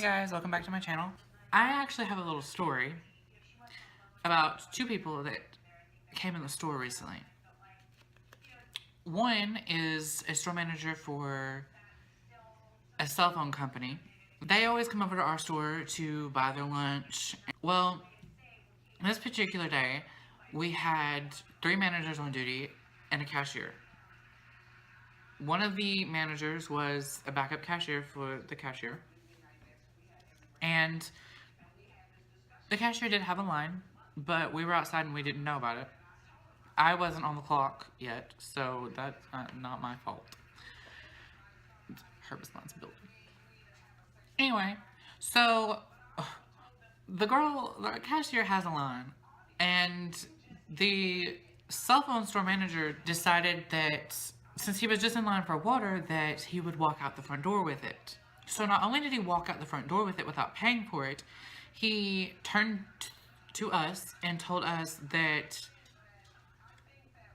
guys, welcome back to my channel. I actually have a little story about two people that came in the store recently. One is a store manager for a cell phone company. They always come over to our store to buy their lunch. Well, this particular day, we had 3 managers on duty and a cashier. One of the managers was a backup cashier for the cashier. And the cashier did have a line, but we were outside and we didn't know about it. I wasn't on the clock yet, so that's not my fault. It's her responsibility. Anyway, so the cashier has a line, and the cell phone store manager decided that since he was just in line for water, that he would walk out the front door with it. So not only did he walk out the front door with it without paying for it, he turned to us and told us that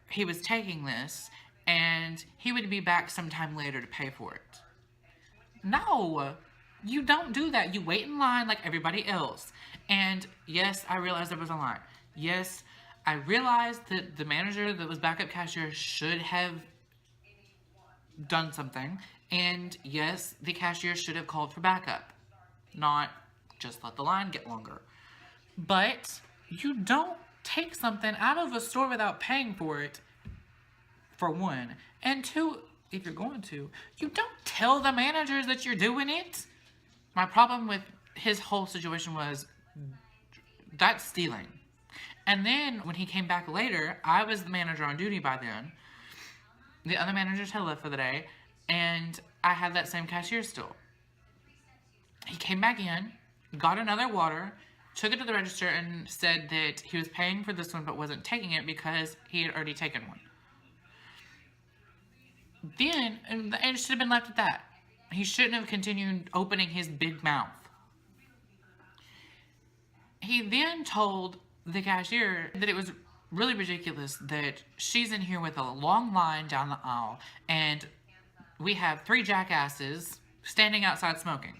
he was taking this and he would be back sometime later to pay for it. No, you don't do that. You wait in line like everybody else. And yes, I realized there was a line. Yes, I realized that the manager that was backup cashier should have done something. And yes, the cashier should have called for backup, not just let the line get longer. But you don't take something out of a store without paying for it, for one. And two, if you're going to, you don't tell the managers that you're doing it. My problem with his whole situation was that's stealing. And then when he came back later, I was the manager on duty by then. The other managers had left for the day, and I had that same cashier still. He came back in, got another water, took it to the register, and said that he was paying for this one but wasn't taking it because he had already taken one. Then, and it should have been left at that. He shouldn't have continued opening his big mouth. He then told the cashier that it was really ridiculous that she's in here with a long line down the aisle and we have 3 jackasses standing outside smoking.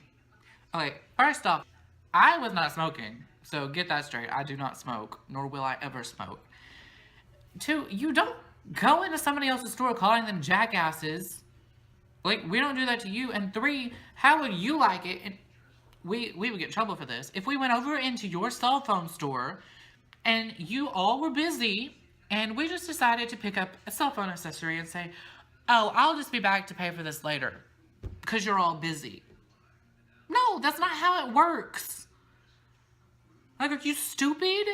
Okay, first off, I was not smoking, so get that straight. I do not smoke, nor will I ever smoke. 2, you don't go into somebody else's store calling them jackasses. Like, we don't do that to you. And 3, how would you like it? And we would get in trouble for this. If we went over into your cell phone store and you all were busy and we just decided to pick up a cell phone accessory and say, oh, I'll just be back to pay for this later because you're all busy. No, that's not how it works. Like, are you stupid?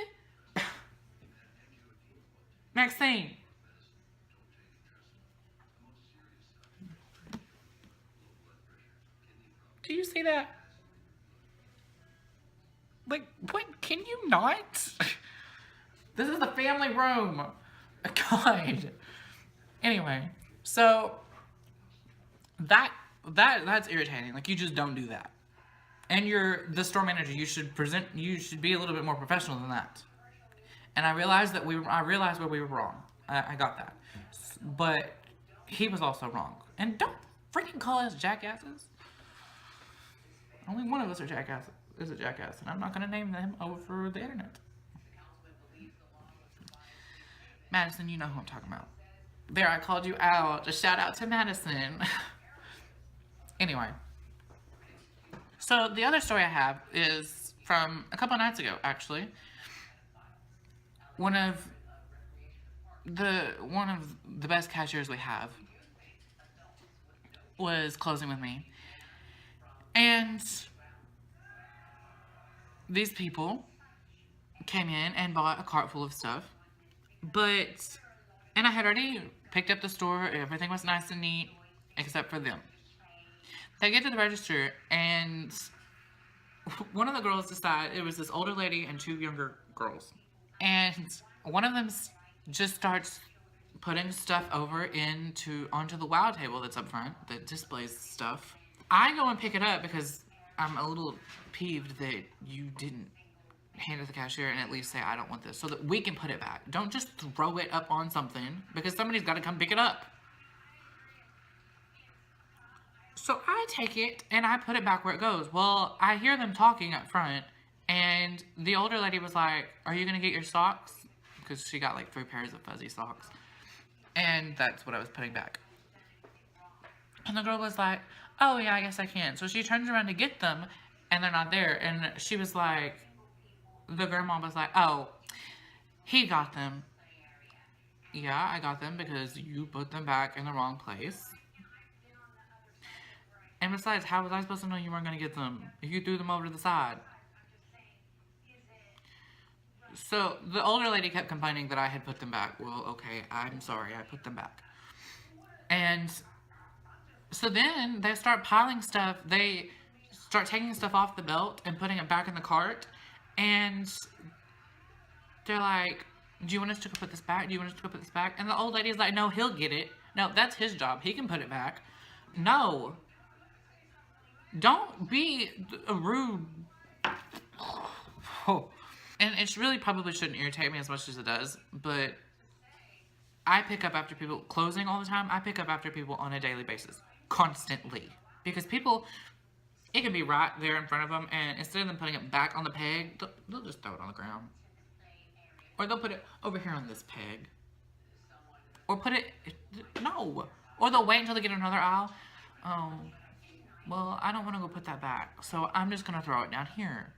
Maxine. Do you see that? Like, what? Can you not? This is the family room. God. Anyway, so that's irritating. Like, you just don't do that. And you're the store manager. You should be a little bit more professional than that. And I realized where we were wrong. I got that. But he was also wrong. And don't freaking call us jackasses. Only one of us is a jackass, and I'm not going to name them over the internet. Madison, you know who I'm talking about. There, I called you out. Just shout out to Madison. Anyway. So, the other story I have is from a couple nights ago, actually. One of the best cashiers we have was closing with me. And these people came in and bought a cart full of stuff. And I had already picked up the store. Everything was nice and neat, except for them. They get to the register, and one of the girls decided, it was this older lady and 2 younger girls. And one of them just starts putting stuff over onto the wow table that's up front that displays stuff. I go and pick it up because I'm a little peeved that you didn't hand it to the cashier and at least say, I don't want this, so that we can put it back. Don't just throw it up on something because somebody's got to come pick it up. So I take it and I put it back where it goes. Well, I hear them talking up front, and the older lady was like, "Are you gonna get your socks?" Because she got like 3 pairs of fuzzy socks. And that's what I was putting back. And the girl was like, "Oh yeah, I guess I can." So she turns around to get them, and they're not there. And she was like, the grandma was like, "Oh, he got them." Yeah, I got them because you put them back in the wrong place. And besides, how was I supposed to know you weren't going to get them if you threw them over to the side? So the older lady kept complaining that I had put them back. Well, okay, I'm sorry, I put them back. And so then they start piling stuff. They start taking stuff off the belt and putting it back in the cart. And they're like, "Do you want us to go put this back? Do you want us to go put this back?" And the old lady's like, "No, he'll get it. No, that's his job. He can put it back." No. Don't be rude. Oh. And it really probably shouldn't irritate me as much as it does, but I pick up after people closing all the time. I pick up after people on a daily basis. Constantly. Because people, it can be right there in front of them, and instead of them putting it back on the peg, they'll just throw it on the ground. Or they'll put it over here on this peg. Or put it, no. Or they'll wait until they get another aisle. Oh, well, I don't want to go put that back, so I'm just going to throw it down here.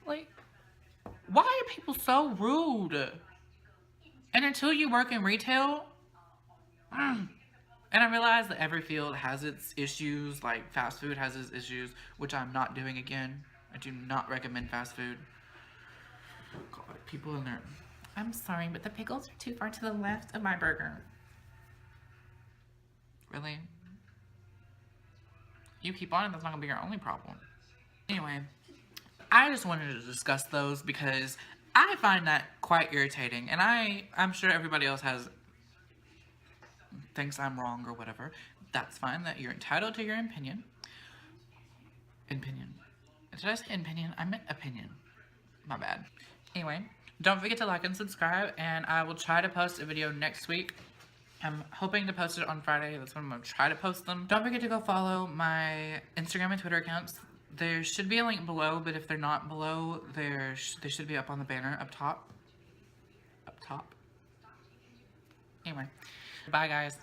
Like, why are people so rude? And until you work in retail, and I realize that every field has its issues, like fast food has its issues, which I'm not doing again. I do not recommend fast food. God, people in there. I'm sorry, but the pickles are too far to the left of my burger. Really? You keep on, and that's not gonna be your only problem. Anyway, I just wanted to discuss those because I find that quite irritating, and I'm sure everybody else thinks I'm wrong or whatever. That's fine. That you're entitled to your opinion. Opinion. Did I say opinion? I meant opinion. My bad. Anyway, don't forget to like and subscribe, and I will try to post a video next week. I'm hoping to post it on Friday. That's when I'm going to try to post them. Don't forget to go follow my Instagram and Twitter accounts. There should be a link below, but if they're not below, they should be up on the banner up top. Up top. Anyway, bye guys.